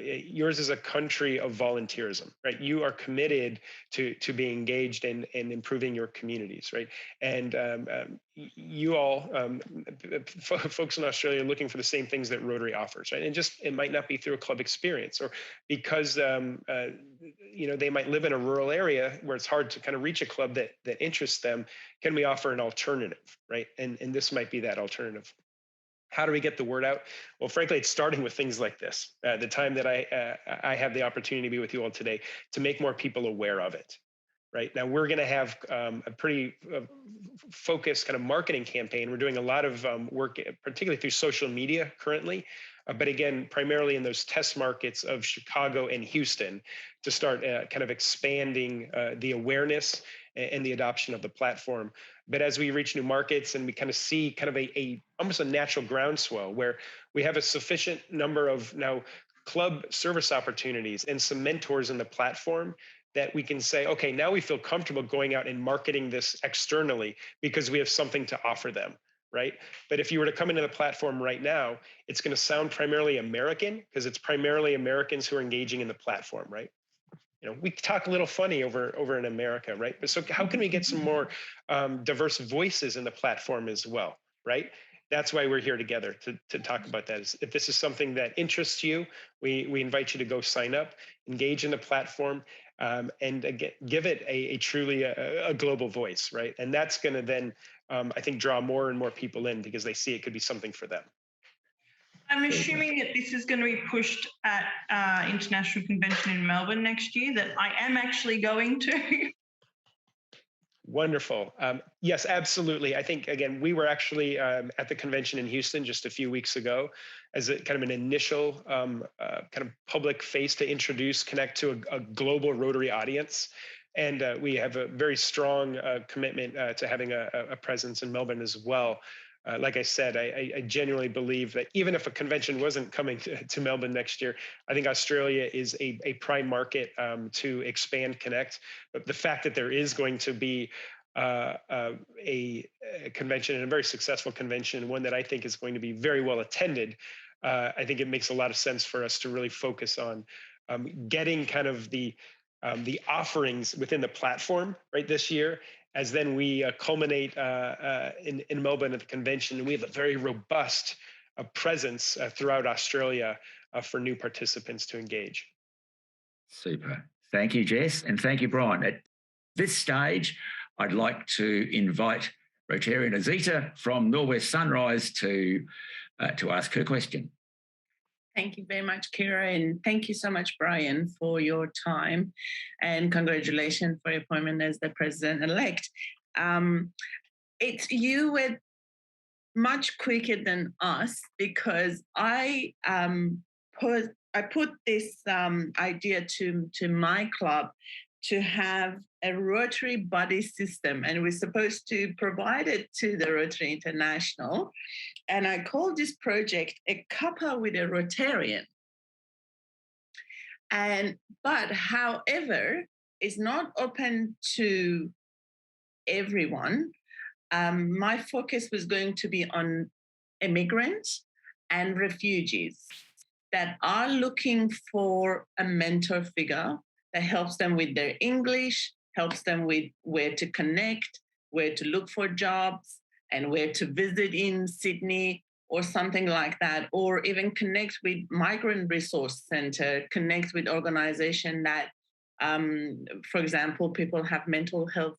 Yours is a country of volunteerism, right? You are committed to being engaged in improving your communities, right? And you all, folks in Australia, are looking for the same things that Rotary offers, right? And it might not be through a club experience, or because they might live in a rural area where it's hard to kind of reach a club that interests them. Can we offer an alternative, right? And this might be that alternative. How do we get the word out? Well, frankly, it's starting with things like this. The time that I have the opportunity to be with you all today, to make more people aware of it. Right now, we're going to have a pretty focused kind of marketing campaign. We're doing a lot of work, particularly through social media currently, but again, primarily in those test markets of Chicago and Houston, to start kind of expanding the awareness and the adoption of the platform. But as we reach new markets and we kind of see kind of almost a natural groundswell, where we have a sufficient number of now club service opportunities and some mentors in the platform, that we can say, okay, now we feel comfortable going out and marketing this externally because we have something to offer them, right? But if you were to come into the platform right now, it's going to sound primarily American, because it's primarily Americans who are engaging in the platform, right? We talk a little funny over in America, right? But so how can we get some more diverse voices in the platform as well, right? That's why we're here together to talk about that. If this is something that interests you, we invite you to go sign up, engage in the platform, and again, give it a truly a global voice, right? And that's going to then, I think, draw more and more people in, because they see it could be something for them. I'm assuming that this is going to be pushed at International Convention in Melbourne next year, that I am actually going to. Wonderful. Yes, absolutely. I think, again, we were actually at the convention in Houston just a few weeks ago as a kind of an initial kind of public face to introduce Connect to a global Rotary audience. And we have a very strong commitment to having a presence in Melbourne as well. Like I said, I genuinely believe that even if a convention wasn't coming to Melbourne next year, I think Australia is a prime market to expand Connect. But the fact that there is going to be a convention, and a very successful convention, one that I think is going to be very well attended, I think it makes a lot of sense for us to really focus on getting kind of the offerings within the platform right this year, as then we culminate in Melbourne at the convention. And we have a very robust presence throughout Australia for new participants to engage. Super. Thank you, Jess. And thank you, Brian. At this stage, I'd like to invite Rotarian Azita from Norwest Sunrise to to ask her question. Thank you very much, Kira, and thank you so much, Brian, for your time, and congratulations for your appointment as the president-elect. You were much quicker than us because I put this idea to my club to have a Rotary buddy system, and we're supposed to provide it to the Rotary International. And I called this project A Cuppa with a Rotarian. But however, it's not open to everyone. My focus was going to be on immigrants and refugees that are looking for a mentor figure that helps them with their English, helps them with where to connect, where to look for jobs, and where to visit in Sydney or something like that, or even connect with Migrant Resource Center, connect with organization that, for example, people have mental health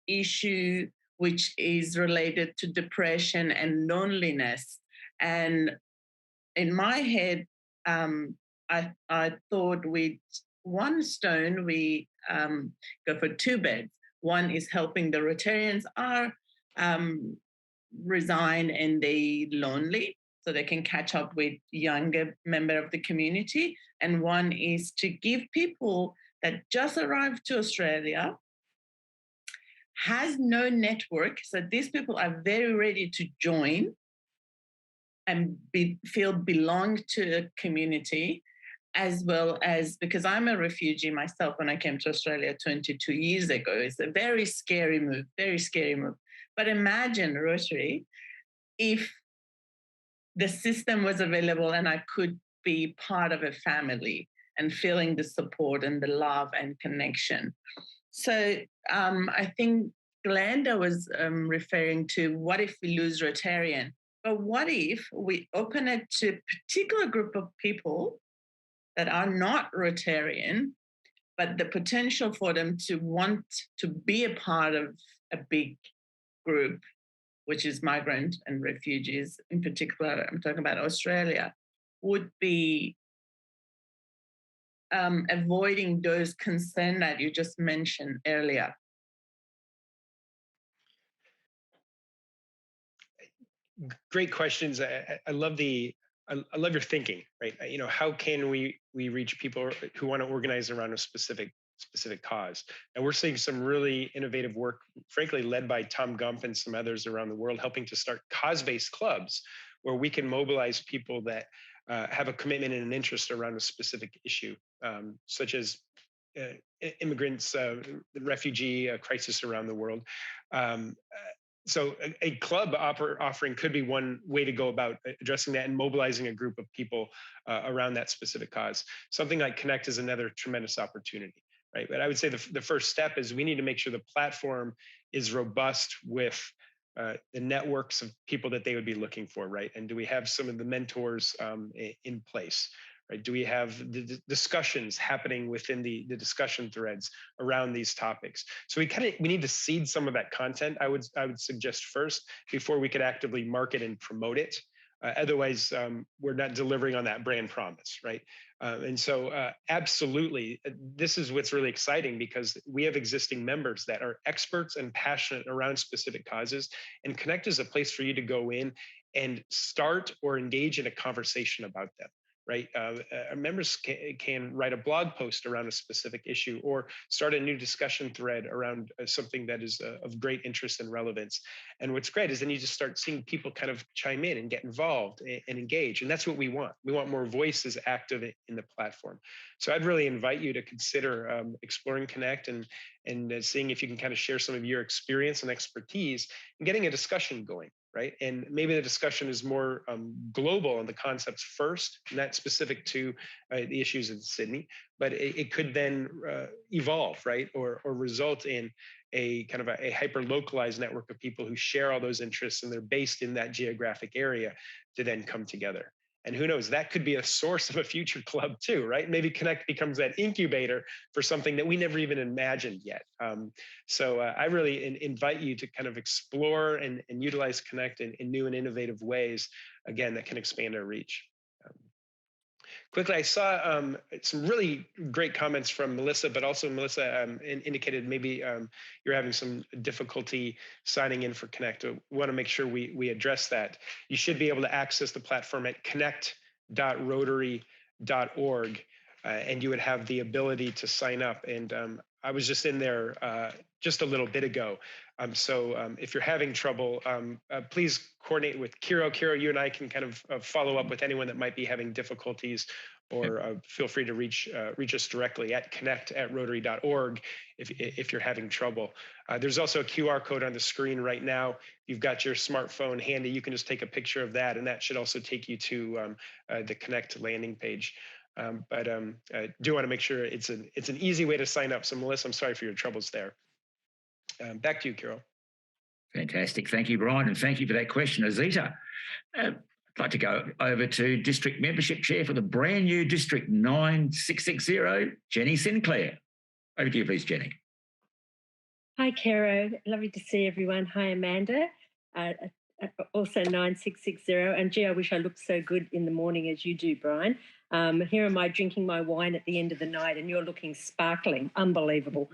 issue, which is related to depression and loneliness. And in my head, I thought with one stone, we go for two beds. One is helping the Rotarians are resigned and they lonely, so they can catch up with younger member of the community. And one is to give people that just arrived to Australia, has no network, so these people are very ready to join and feel belong to a community, as well as, because I'm a refugee myself when I came to Australia 22 years ago. It's a very scary move, very scary move. But imagine, Rotary, if the system was available and I could be part of a family and feeling the support and the love and connection. So I think Glenda was referring to, what if we lose Rotarian? But what if we open it to a particular group of people that are not Rotarian, but the potential for them to want to be a part of a big group, which is migrant and refugees in particular, I'm talking about Australia, would be avoiding those concerns that you just mentioned earlier. Great questions. I love I love your thinking, right? You know, how can we reach people who want to organize around a specific cause? And we're seeing some really innovative work, frankly, led by Tom Gump and some others around the world, helping to start cause-based clubs where we can mobilize people that have a commitment and an interest around a specific issue, such as immigrants, the refugee crisis around the world. So a club offering could be one way to go about addressing that and mobilizing a group of people around that specific cause. Something like Connect is another tremendous opportunity, right? But I would say the first step is we need to make sure the platform is robust with the networks of people that they would be looking for, right? And do we have some of the mentors in place? Right? Do we have the discussions happening within the discussion threads around these topics? So we need to seed some of that content. I would suggest first before we could actively market and promote it. Otherwise, we're not delivering on that brand promise, right? And so absolutely, this is what's really exciting because we have existing members that are experts and passionate around specific causes, and Connect is a place for you to go in and start or engage in a conversation about them. Right, members can write a blog post around a specific issue or start a new discussion thread around something that is of great interest and relevance. And what's great is then you just start seeing people kind of chime in and get involved and engage. And that's what we want. We want more voices active in the platform. So I'd really invite you to consider exploring Connect and seeing if you can kind of share some of your experience and expertise and getting a discussion going. Right. And maybe the discussion is more global on the concepts first, not specific to the issues in Sydney, but it could then evolve, right, or result in a kind of a hyper localized network of people who share all those interests and they're based in that geographic area to then come together. And who knows, that could be a source of a future club too, right? Maybe Connect becomes that incubator for something that we never even imagined yet. So I really invite you to kind of explore and utilize Connect in new and innovative ways, again, that can expand our reach. Quickly, I saw some really great comments from Melissa, but also Melissa indicated maybe you're having some difficulty signing in for Connect. I want to make sure we address that. You should be able to access the platform at connect.rotary.org, and you would have the ability to sign up. And I was just in there just a little bit ago. So if you're having trouble, please coordinate with Kiro. Kiro, you and I can kind of follow up with anyone that might be having difficulties, or feel free to reach us directly at connect@rotary.org if you're having trouble. There's also a QR code on the screen right now. You've got your smartphone handy. You can just take a picture of that, and that should also take you to the Connect landing page. But I do want to make sure it's an easy way to sign up. So Melissa, I'm sorry for your troubles there. Back to you, Carol. Fantastic. Thank you, Brian, and thank you for that question, Azita. I'd like to go over to District Membership Chair for the brand new District 9660, Jenny Sinclair. Over to you, please, Jenny. Hi, Caro. Lovely to see everyone. Hi, Amanda. Also 9660. And gee, I wish I looked so good in the morning as you do, Brian. Here am I drinking my wine at the end of the night and you're looking sparkling. Unbelievable.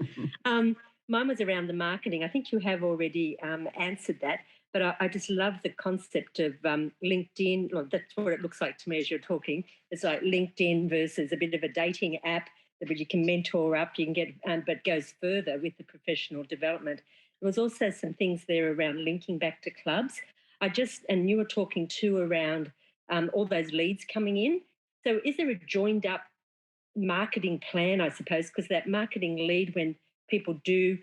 Mine was around the marketing. I think you have already answered that, but I just love the concept of LinkedIn. Look, that's what it looks like to me as you're talking. It's like LinkedIn versus a bit of a dating app that you can mentor up, you can get, but goes further with the professional development. There was also some things there around linking back to clubs. And you were talking too around all those leads coming in. So is there a joined up marketing plan, I suppose, because that marketing lead, when people do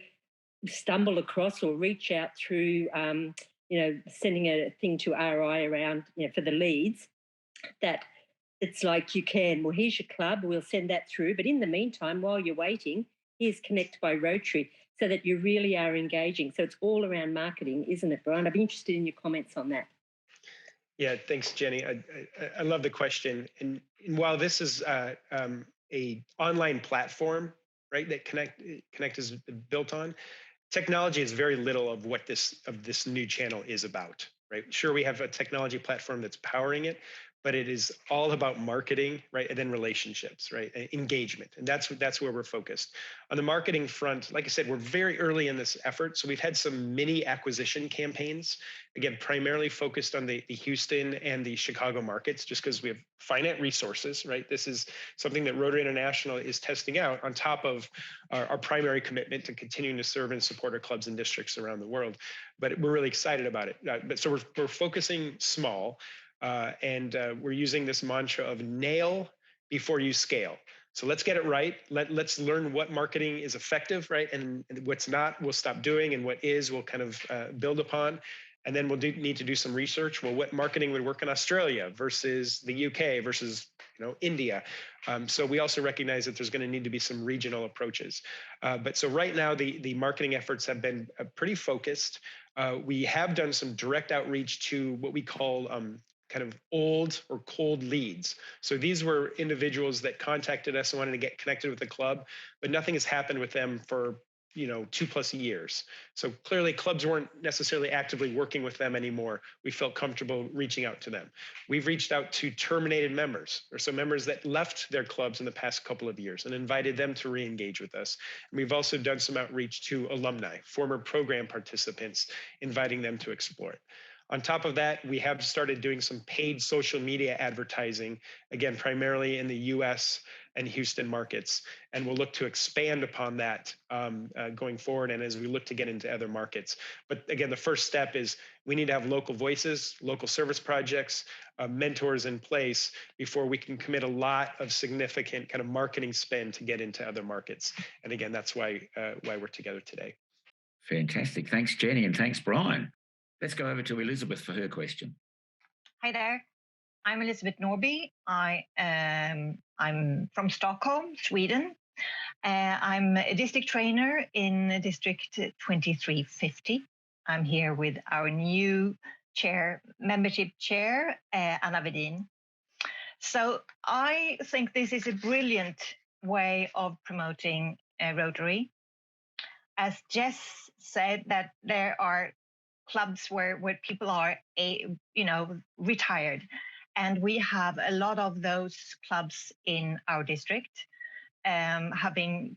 stumble across or reach out through, sending a thing to RI around, for the leads, that it's like here's your club, we'll send that through. But in the meantime, while you're waiting, here's Connect by Rotary, so that you really are engaging. So it's all around marketing, isn't it, Brian? I'd be interested in your comments on that. Yeah, thanks, Jenny. I love the question. And while this is a online platform, right, that Connect is built on, technology is very little of what this new channel is about, right? Sure, we have a technology platform that's powering it, but it is all about marketing, right? And then relationships, right? Engagement. And that's where we're focused. On the marketing front, like I said, we're very early in this effort. So we've had some mini acquisition campaigns, again, primarily focused on the Houston and the Chicago markets, just because we have finite resources, right? This is something that Rotary International is testing out on top of our primary commitment to continuing to serve and support our clubs and districts around the world. But we're really excited about it. So we're focusing small. And we're using this mantra of nail before you scale. So let's get it right. Let's learn what marketing is effective, right? And what's not, we'll stop doing, and what is, we'll kind of build upon. And then we'll need to do some research. Well, what marketing would work in Australia versus the UK versus India? So we also recognize that there's going to need to be some regional approaches. But so right now, the marketing efforts have been pretty focused. We have done some direct outreach to what we call kind of old or cold leads. So these were individuals that contacted us and wanted to get connected with the club, but nothing has happened with them for 2+ years. So clearly clubs weren't necessarily actively working with them anymore. We felt comfortable reaching out to them. We've reached out to terminated members, or so members that left their clubs in the past couple of years, and invited them to re-engage with us. And we've also done some outreach to alumni, former program participants, inviting them to explore it. On top of that, we have started doing some paid social media advertising, again, primarily in the US and Houston markets. And we'll look to expand upon that going forward, and as we look to get into other markets. But again, the first step is we need to have local voices, local service projects, mentors in place before we can commit a lot of significant kind of marketing spend to get into other markets. And again, that's why we're together today. Fantastic. Thanks, Jenny, and thanks, Brian. Let's go over to Elizabeth for her question. Hi there. I'm Elizabeth Norby. I'm from Stockholm, Sweden. I'm a district trainer in District 2350. I'm here with our new membership chair, Anna Vedin. So I think this is a brilliant way of promoting Rotary. As Jess said, that there are clubs where people are retired, and we have a lot of those clubs in our district having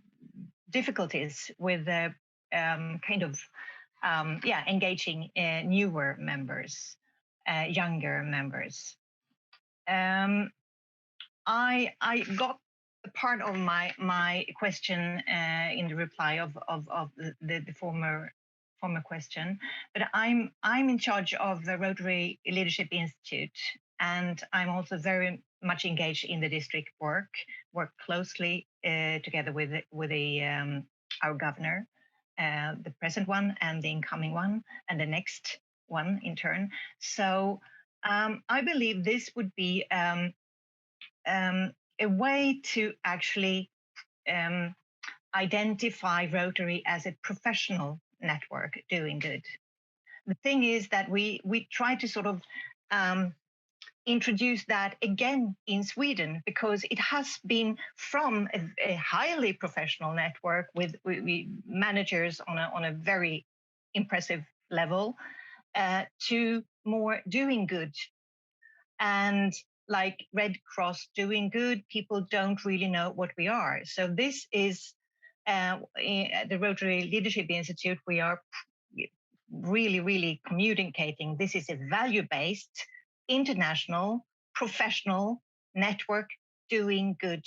difficulties with engaging newer members, younger members. I got a part of my question in the reply of the former question, but I'm in charge of the Rotary Leadership Institute, and I'm also very much engaged in the district work closely together with our governor, the present one and the incoming one, and the next one in turn. So I believe this would be a way to actually identify Rotary as a professional network doing good. The thing is that we try to sort of introduce that again in Sweden, because it has been from a highly professional network with managers on a very impressive level to more doing good. And like Red Cross doing good, people don't really know what we are. So this is the Rotary Leadership Institute. We are really communicating. This is a value-based, international, professional network doing good,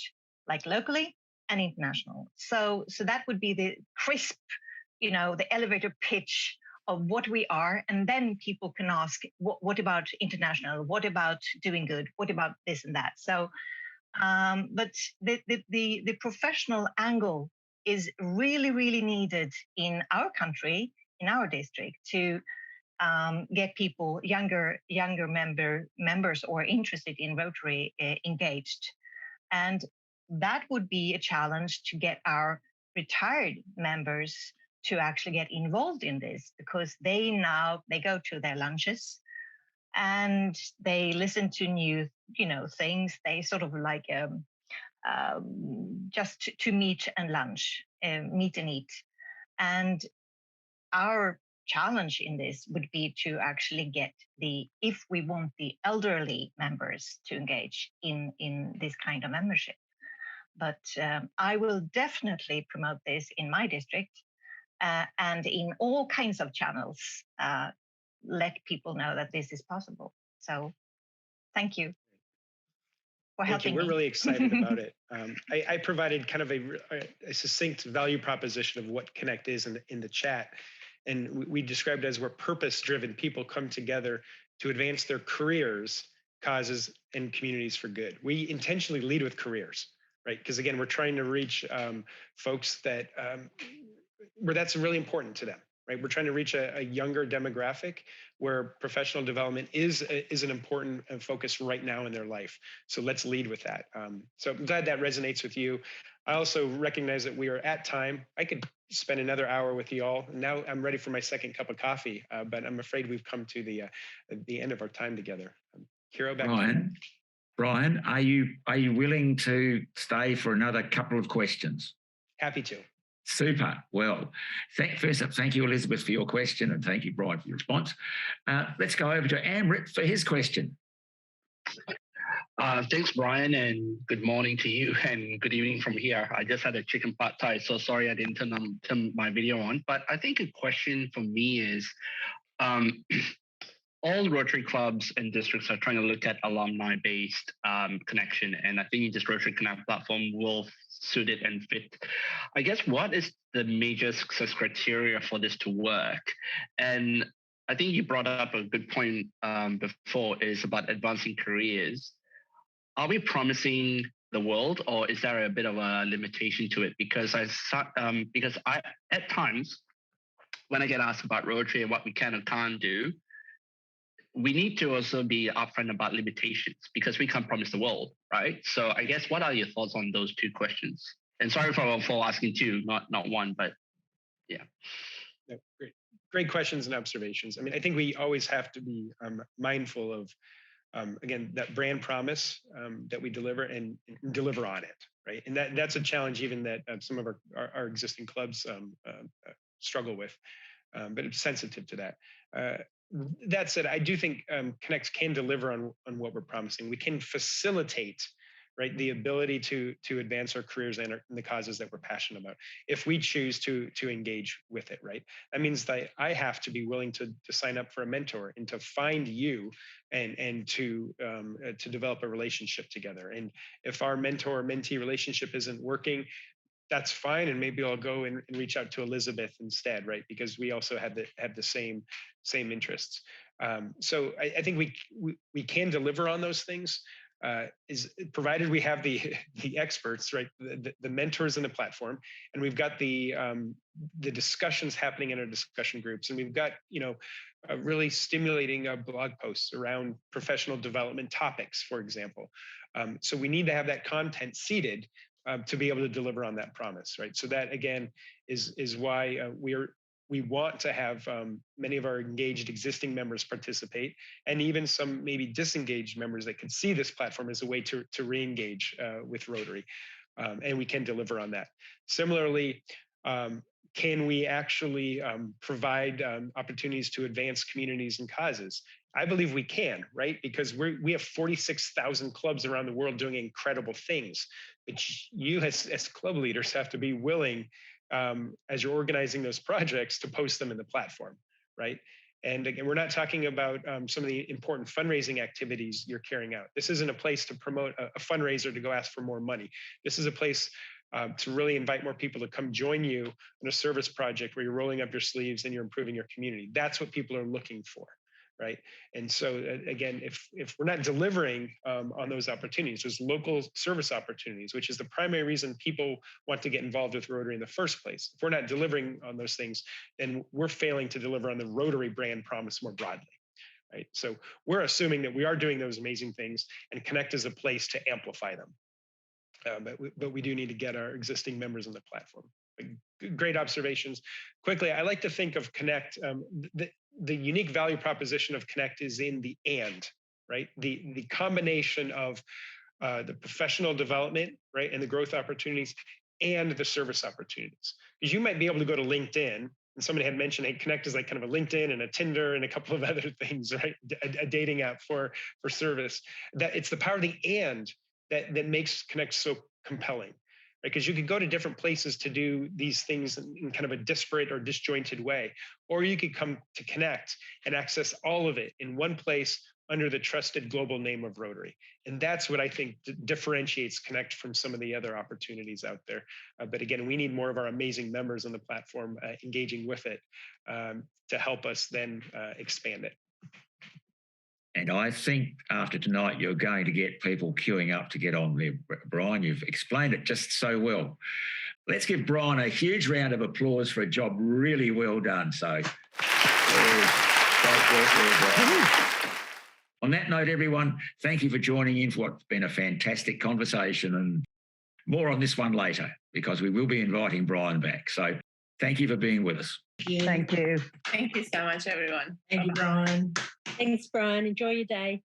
like locally and international. So that would be the crisp, the elevator pitch of what we are, and then people can ask, what about international? What about doing good? What about this and that? So, but the professional angle is really needed in our country, in our district, to get people, younger members or interested in Rotary engaged. And that would be a challenge to get our retired members to actually get involved in this, because they go to their lunches and they listen to new, things. They sort of like just to meet and lunch, meet and eat. And our challenge in this would be to actually get if we want the elderly members to engage in this kind of membership. But I will definitely promote this in my district. And in all kinds of channels, let people know that this is possible. So thank you for helping me. We're really excited about it. I provided kind of a succinct value proposition of what Connect is in the chat. And we described it as where purpose-driven people come together to advance their careers, causes, and communities for good. We intentionally lead with careers, right? Because again, we're trying to reach folks that where that's really important to them, right? We're trying to reach a younger demographic where professional development is an important focus right now in their life. So let's lead with that. So I'm glad that resonates with you. I also recognize that we are at time. I could spend another hour with you all. Now I'm ready for my second cup of coffee, but I'm afraid we've come to the end of our time together. Kiro, back to you. Brian, are you willing to stay for another couple of questions? Happy to. Super. Well, first up, thank you, Elizabeth, for your question, and thank you, Brian, for your response. Let's go over to Amrit for his question. Thanks, Brian, and good morning to you, and good evening from here. I just had a chicken pad thai, so sorry I didn't turn my video on. But I think a question for me is, all Rotary clubs and districts are trying to look at alumni-based connection, and I think this Rotary Connect platform will suit it and fit. I guess what is the major success criteria for this to work? And I think you brought up a good point before, is about advancing careers. Are we promising the world, or is there a bit of a limitation to it? Because I at times when I get asked about Rotary and what we can and can't do, we need to also be upfront about limitations, because we can't promise the world, right? So I guess, what are your thoughts on those two questions? And sorry for asking two, not one, but yeah. No, great questions and observations. I mean, I think we always have to be mindful of again, that brand promise that we deliver and deliver on it, right? And that's a challenge even that some of our existing clubs struggle with, but it's sensitive to that. That said, I do think Connect can deliver on what we're promising. We can facilitate, right, the ability to advance our careers and the causes that we're passionate about if we choose to engage with it, right? That means that I have to be willing to sign up for a mentor and to find you and to develop a relationship together. And if our mentor-mentee relationship isn't working, that's fine, and maybe I'll go and reach out to Elizabeth instead, right? Because we also have the same interests. So I think we can deliver on those things, is provided we have the experts, right? The mentors in the platform, and we've got the discussions happening in our discussion groups, and we've got really stimulating blog posts around professional development topics, for example. So we need to have that content seeded to be able to deliver on that promise, right? So that again is why we want to have many of our engaged existing members participate, and even some maybe disengaged members that could see this platform as a way to re-engage with Rotary, and we can deliver on that. Similarly, can we actually provide opportunities to advance communities and causes? I believe we can, right? Because we have 46,000 clubs around the world doing incredible things. But you as club leaders have to be willing, as you're organizing those projects, to post them in the platform, right? And again, we're not talking about some of the important fundraising activities you're carrying out. This isn't a place to promote a fundraiser to go ask for more money. This is a place to really invite more people to come join you in a service project where you're rolling up your sleeves and you're improving your community. That's what people are looking for, right? And so again, if we're not delivering on those opportunities, those local service opportunities, which is the primary reason people want to get involved with Rotary in the first place, if we're not delivering on those things, then we're failing to deliver on the Rotary brand promise more broadly, right? So we're assuming that we are doing those amazing things, and Connect is a place to amplify them. But we do need to get our existing members on the platform. Great observations. Quickly, I like to think of Connect, the unique value proposition of Connect is in the and, right? The combination of the professional development, right, and the growth opportunities, and the service opportunities. Because you might be able to go to LinkedIn, and somebody had mentioned, hey, Connect is like kind of a LinkedIn and a Tinder and a couple of other things, right? A dating app for service. That it's the power of the and that makes Connect so compelling, right? Because you could go to different places to do these things in kind of a disparate or disjointed way, or you could come to Connect and access all of it in one place under the trusted global name of Rotary. And that's what I think differentiates Connect from some of the other opportunities out there. But again, we need more of our amazing members on the platform engaging with it to help us then expand it. And I think after tonight, you're going to get people queuing up to get on there. Brian, you've explained it just so well. Let's give Brian a huge round of applause for a job really well done. So, on that note, everyone, thank you for joining in for what's been a fantastic conversation, and more on this one later, because we will be inviting Brian back. So thank you for being with us. Thank you. Thank you so much, everyone. Thank you, Brian. Thanks, Brian. Enjoy your day.